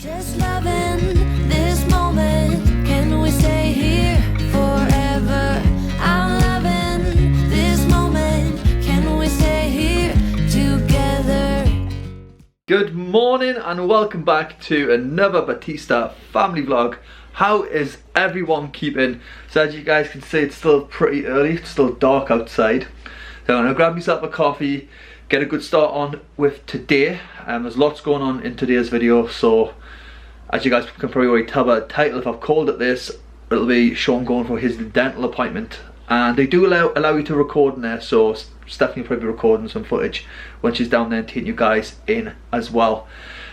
Just loving this moment. Can we stay here forever? I'm loving this moment. Can we stay here together? Good morning and welcome back to another Batista family vlog. How is everyone keeping? So as you guys can see, it's still pretty early, it's still dark outside. So I'm gonna grab myself a coffee, get a good start on with today. There's lots going on in today's video, so as you guys can probably already tell by the title, if I've called it this, it'll be Sean going for his dental appointment. And they do allow you to record in there, so Stephanie will probably be recording some footage when she's down there and taking you guys in as well.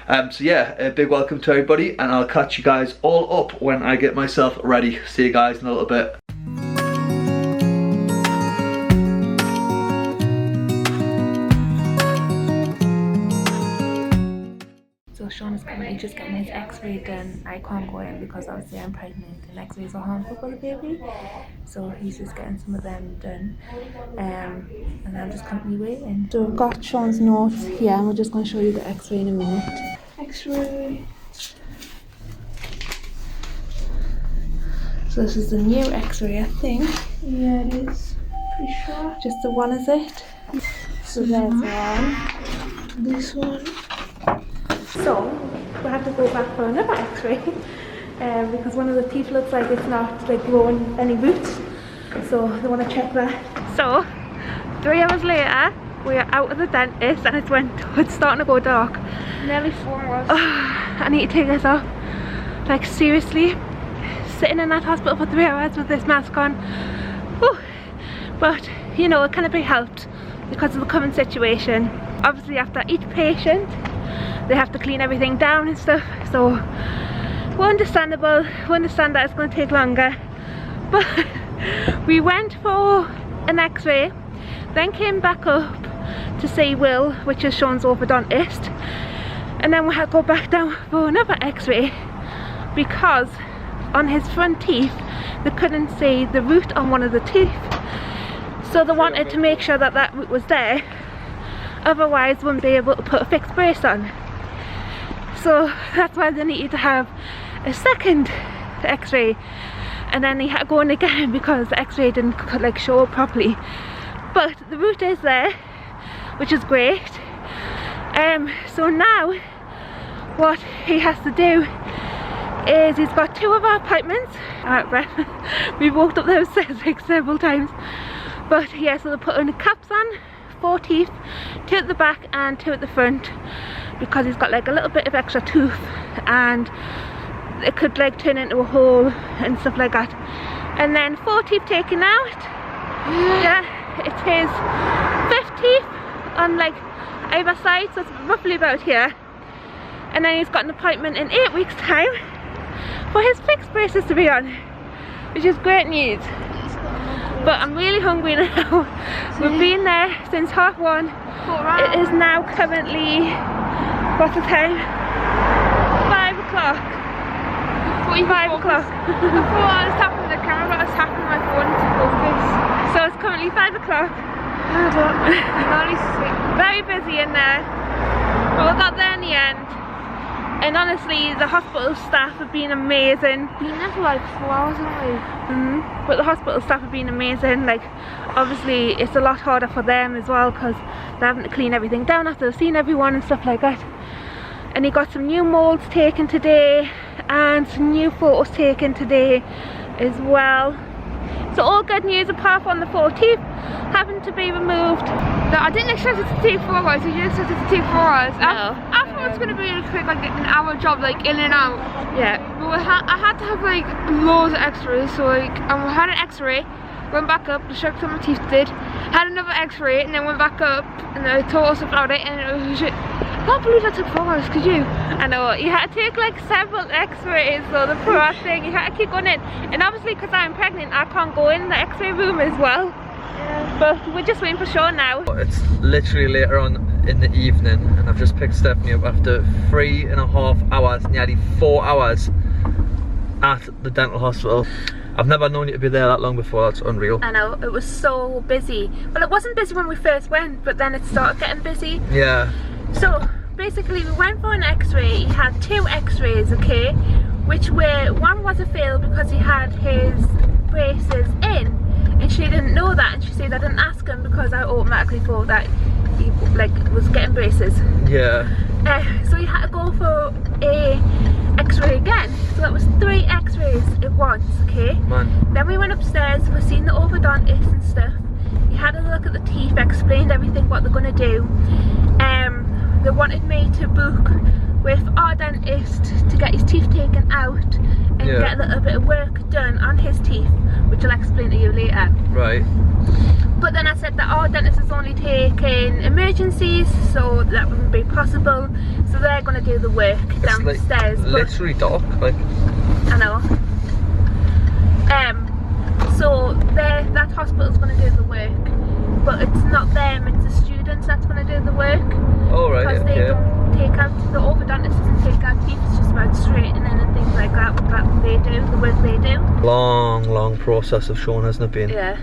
So yeah, a big welcome to everybody, and I'll catch you guys all up when I get myself ready. See you guys in a little bit. So Sean is currently just getting his x-ray done. I can't go in because obviously I'm pregnant and x-rays are harmful for the baby. So he's just getting some of them done. And I'm just currently waiting. So we've got Sean's notes here and we're just going to show you the x-ray in a minute. X-ray. So this is the new x-ray, I think. Yeah, it is. Pretty sure. Just the one, is it? So there's one. This one. So we have to go back for another x-ray because one of the teeth looks like it's not like growing any roots, so they want to check that. So 3 hours later we are out of the dentist and it's starting to go dark. Nearly 4 hours. I need to take this off. Like seriously, sitting in that hospital for 3 hours with this mask on. Whew. But you know, it can't be helped because of the current situation. Obviously after each patient they have to clean everything down and stuff, so we're understandable. We understand that it's going to take longer, but we went for an x-ray, then came back up to see Will, which is Sean's orthodontist, and then we had to go back down for another x-ray because on his front teeth they couldn't see the root on one of the teeth, so they wanted to make sure that that root was there, otherwise they wouldn't be able to put a fixed brace on. So that's why they needed to have a second x-ray, and then he had to go in again because the x-ray didn't like show up properly. But the root is there, which is great. So now what he has to do is he's got 2 of our appointments. We walked up those stairs like several times, but yeah, so they're putting caps on 4 teeth, 2 at the back and 2 at the front, because he's got like a little bit of extra tooth and it could like turn into a hole and stuff like that. And then 4 teeth taken out. Yeah, it is 5 teeth on like either side, so it's roughly about here. And then he's got an appointment in 8 weeks time for his fixed braces to be on, which is great news. But I'm really hungry now. We've been there since 1:30. It is now currently, what's the time? 5 o'clock. 5 o'clock. Before I was tapping the camera, but I was tapping my phone to focus. So it's currently 5 o'clock. Very busy in there. But we got there in the end. And honestly, the hospital staff have been amazing. Been there for like 4 hours, haven't we? But the hospital staff have been amazing. Like, obviously, it's a lot harder for them as well because they're having to clean everything down after they've seen everyone and stuff like that. And he got some new molds taken today and some new photos taken today as well. So all good news apart from the 4 teeth having to be removed. No, I didn't expect it to take 4 hours. Did you expect it to take 4 hours? No. I thought it was going to be a quick, like an hour job, like in and out. Yeah. But I had to have like loads of x-rays. So like, I had an x-ray, went back up, the checked on my teeth did, had another x-ray, and then went back up, and then I told us about it, and it was shit. I can't believe that took 4 hours, could you? I know, you had to take like several x-rays, so the poor thing, you had to keep going in. And obviously because I'm pregnant, I can't go in the x-ray room as well. Yeah. But we're just waiting for Sean now. It's literally later on in the evening and I've just picked Stephanie up after 3.5 hours, nearly 4 hours at the dental hospital. I've never known you to be there that long before, that's unreal. I know, it was so busy. Well, it wasn't busy when we first went, but then it started getting busy. Yeah. So basically we went for an x-ray. He had 2 x-rays, okay, which were, one was a fail because he had his braces in, and she didn't know that, and she said I didn't ask him because I automatically thought that he like was getting braces. Yeah. So he had to go for a x-ray again. So that was 3 x-rays at once, okay? Man. Then we went upstairs, we seen the orthodontist and stuff. He had a look at the teeth, explained everything what they're gonna do. They wanted me to book with our dentist to get his teeth taken out and get a little bit of work done on his teeth, which I'll explain to you later. Right. But then I said that our dentist is only taking emergencies, so that wouldn't be possible. So they're going to do the work downstairs. Like, literally dark, like. I know. So that hospital's going to do the work, but it's not them, it's the students that's going to do the work. Oh right, because they don't take out, the orthodontist doesn't take out teeth, it's just about straightening and things like that. That they do, the work they do. Long process of Sean, hasn't it been? Yeah,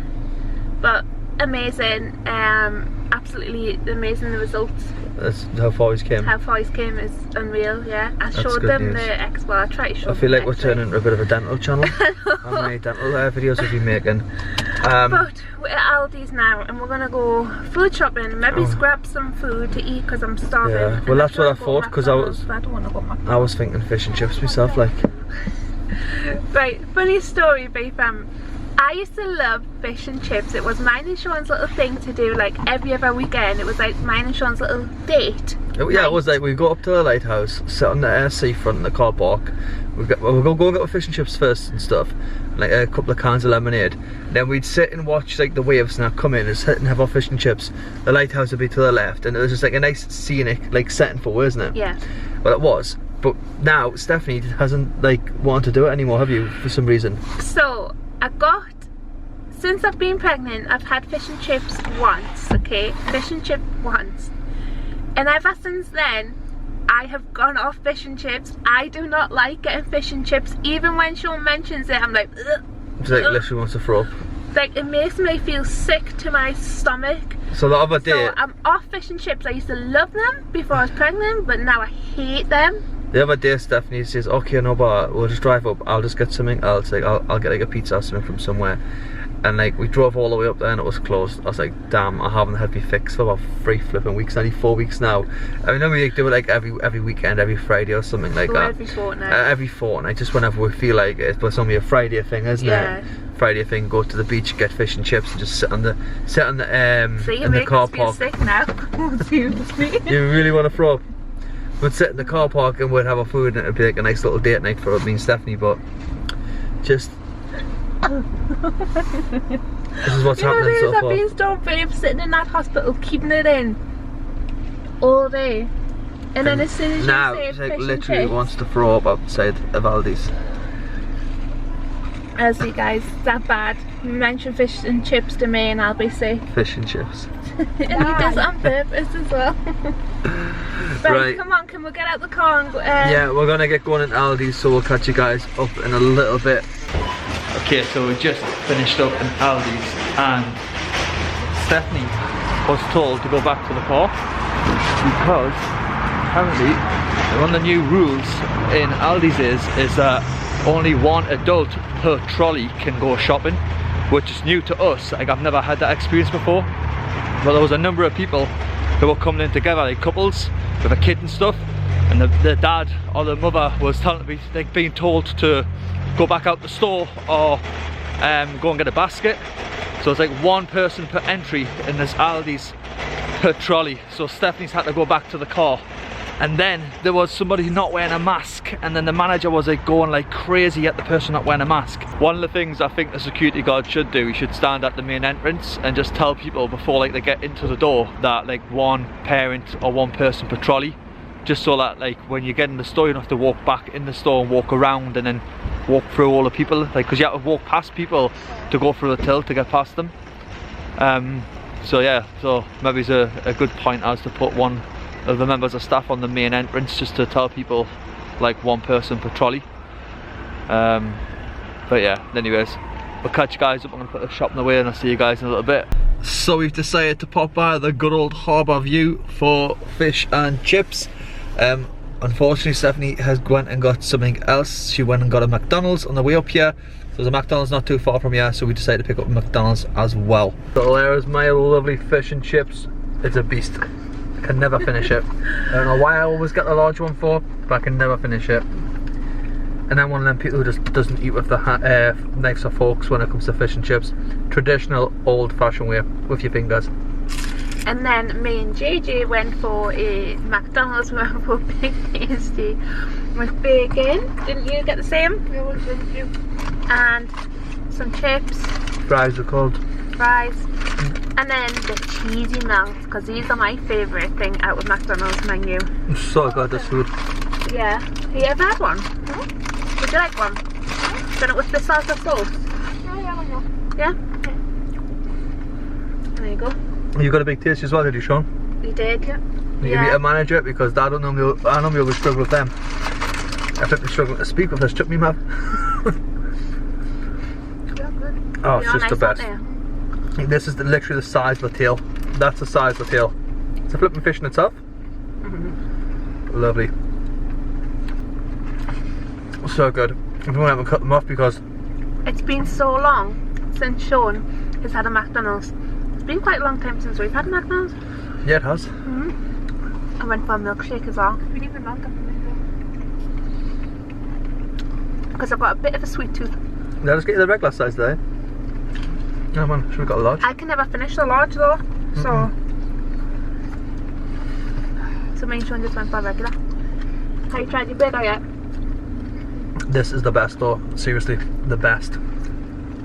but amazing, absolutely amazing, the results. That's how far he's came. How far he's came is unreal, yeah. I showed them the X, well I tried to show them. I feel like we're X-ray. turning into a bit of a dental channel. How many dental videos have you making? But we're at Aldi's now and we're gonna go food shopping, maybe grab some food to eat because I'm starving. Yeah, well that's what I thought, because I don't want to go McDonald's. I was thinking fish and chips myself, like. Right, funny story, fam. I used to love fish and chips. It was mine and Sean's little thing to do like every other weekend. It was like mine and Sean's little date. Yeah, it was like we go up to the lighthouse, sit on the seafront in the car park. We'll go and get the fish and chips first and stuff, like a couple of cans of lemonade. Then we'd sit and watch like the waves and come in and sit and have our fish and chips. The lighthouse would be to the left, and it was just like a nice scenic like setting for, isn't it? Yeah. Well, it was. But now Stephanie hasn't like wanted to do it anymore, have you? For some reason. So since I've been pregnant, I've had fish and chips once, okay? Fish and chip once. And ever since then, I have gone off fish and chips. I do not like getting fish and chips. Even when Sean mentions it, I'm like, ugh. It's like literally wants to throw up. Like, it makes me feel sick to my stomach. So the other day... So I'm off fish and chips. I used to love them before I was pregnant, but now I hate them. The other day Stephanie says, okay, no, but we'll just drive up, I'll just get something, I'll get like a pizza or something from somewhere. And like we drove all the way up there and it was closed. I was like, damn, I haven't had my fix for about 3 flipping weeks, nearly 4 weeks now. I mean, we do it like every weekend, every Friday or something like that. Every fortnight. Every fortnight, just whenever we feel like it. But it's only a Friday thing, isn't it? Friday thing, go to the beach, get fish and chips, and just sit on the in the car park. Sick now. Seriously. You really want to throw up? We'd sit in the car park and we'd have our food, and it'd be like a nice little date night for me and Stephanie. But just this is what's happening so far. I've been stoned, babe, sitting in that hospital, keeping it in all day, and then as soon as now you say it's like fish literally and chips, wants to throw up outside of Aldi's. Honestly, guys, that bad. You mention fish and chips to me, and I'll be sick. Fish and chips. And he does it on purpose as well. Right, come on, can we get out the car and go? Yeah, we're gonna get going in Aldi's, so we'll catch you guys up in a little bit. Okay, so we just finished up in Aldi's, and Stephanie was told to go back to the car because apparently one of the new rules in Aldi's is that only one adult per trolley can go shopping, which is new to us. Like, I've never had that experience before. But there was a number of people who were coming in together, like couples with a kid and stuff, and the dad or the mother was being told to go back out the store or go and get a basket. So it's like one person per entry in this Aldi's per trolley. So Stephanie's had to go back to the car. And then there was somebody not wearing a mask, and then the manager was like going like crazy at the person not wearing a mask. One of the things I think the security guard should do, he should stand at the main entrance and just tell people before like they get into the door that like one parent or one person per trolley, just so that like when you get in the store you don't have to walk back in the store and walk around and then walk through all the people, like, because you have to walk past people to go through the till to get past them. So yeah, so maybe it's a good point as to put one of the members of staff on the main entrance, just to tell people like one person per trolley. But yeah, anyways, we'll catch you guys up. I'm gonna put the shop in the way and I'll see you guys in a little bit. So we've decided to pop by the good old Harbour View for fish and chips. Unfortunately, Stephanie has went and got something else. She went and got a McDonald's on the way up here. So there's a McDonald's not too far from here, so we decided to pick up a McDonald's as well. So there's my lovely fish and chips. It's a beast. I can never finish it. I don't know why I always get the large one for, but I can never finish it. And I'm one of them people who just doesn't eat with the knives or forks when it comes to fish and chips. Traditional, old-fashioned way, with your fingers. And then me and JJ went for a McDonald's. We went for a big tasty with bacon. Didn't you get the same? No, didn't you? And some chips. Fries are called. Fries. And then the cheesy melts, because these are my favourite thing out of McDonald's menu. So good, this food. Yeah. Have you ever had one? Would you like one? Done it with the salsa sauce? Yeah? There you go. You got a big taste as well, did you, Sean? We did. You need to manage it because I normally always struggle with them. I think they struggle to speak with this chutney mouth. Oh, it's just the best. This is literally the size of the tail. That's the size of the tail. It's a flipping fish in itself. Lovely. So good. I'm going to have to cut them off because it's been so long since Sean has had a McDonald's. It's been quite a long time since we've had a McDonald's. Yeah, it has. I went for a milkshake as well. We didn't even like it. Because I've got a bit of a sweet tooth. Now let's get you the regular size there. Oh man, should we got a large? I can never finish the large though. So me and Sean just went for a regular. Have you tried your burger yet? This is the best though, seriously, the best.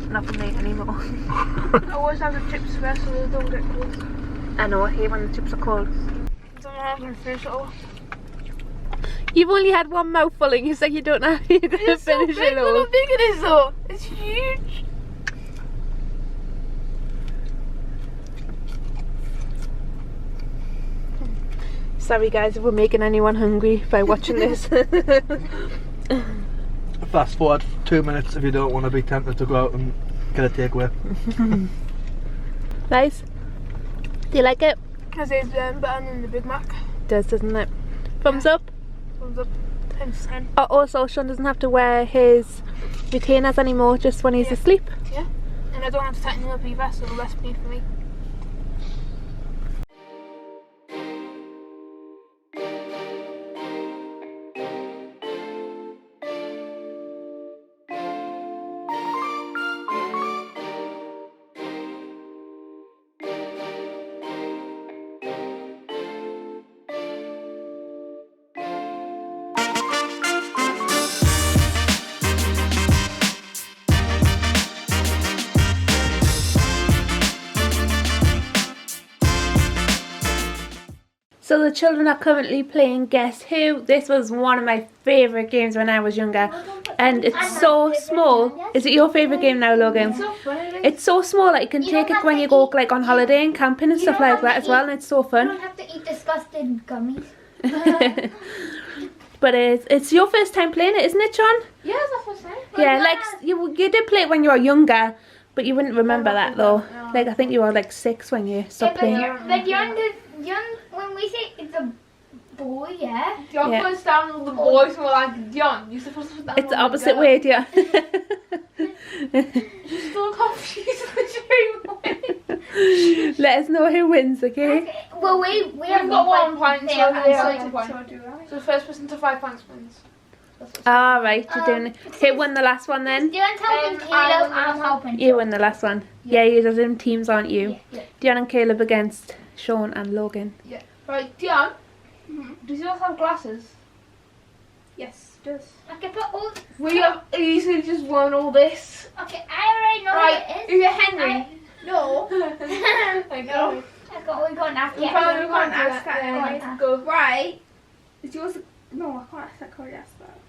Not for me anymore. I always have the chips first so they don't get cold. I know, I hate when the chips are cold. Don't have to finish it all. You've only had one mouthful and you say you don't know how you're going to finish it all. Look how big it is though. It's huge. Sorry guys if we're making anyone hungry by watching this. Fast forward 2 minutes if you don't want to be tempted to go out and get a takeaway. Nice. Do you like it? Because it's better than the Big Mac. It does, doesn't it? Thumbs up? Thumbs up. 10/10. Oh, also Sean doesn't have to wear his retainers anymore just when he's asleep. Yeah. And I don't have to tighten them up either, so less pain for me. So the children are currently playing Guess Who. This was one of my favourite games when I was younger. And it's so small. Is it your favourite game now, Logan? So funny. It's so small that you can take it when you go like on holiday and camping and stuff like that as well, and it's so You fun. don't have to eat disgusting gummies. But it's your first time playing it, isn't it, John? Yeah, that's what I'm saying. Yeah, like you did play it when you were younger, but you wouldn't remember that though. No. Like I think you were like 6 when you stopped playing. But Dionne, when we say it's a boy, yeah? Dionne Yeah. puts down all the boys who are like, Dionne, you're supposed to put down It's the all opposite girls." way, dear. She's still confused with the Let us know who wins, okay? Well, we have got 1 point, so they have they one have point. 1 point. So the first person to 5 points wins. Alright, you're doing it. Who won the last one then? Dionne's helping Caleb, I'm helping. You win the last one. Yeah, you're in teams, aren't you? Yeah. Dionne and Caleb against Sean and Logan. Yeah. Right, Dionne, does yours have glasses? Yes, it does. Okay, but all. We have easily just won all this. Okay, I already know Right, what it if is. you're Henry. No. I know. We can't ask We yet. can't ask that. Right. Let's go. Right. Is yours? No, I can't ask that. Can't ask that.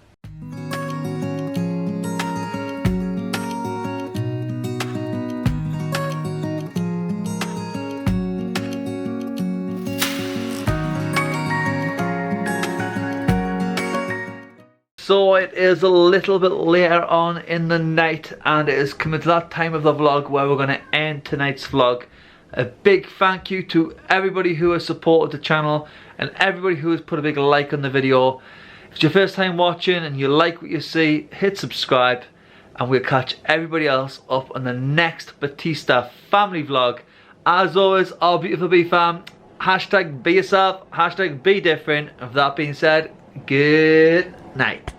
So it is a little bit later on in the night and it is coming to that time of the vlog where we're going to end tonight's vlog. A big thank you to everybody who has supported the channel and everybody who has put a big like on the video. If it's your first time watching and you like what you see, hit subscribe, and we'll catch everybody else up on the next Batista family vlog. As always, our beautiful bee fam, hashtag be yourself, hashtag be different. And with that being said, good night.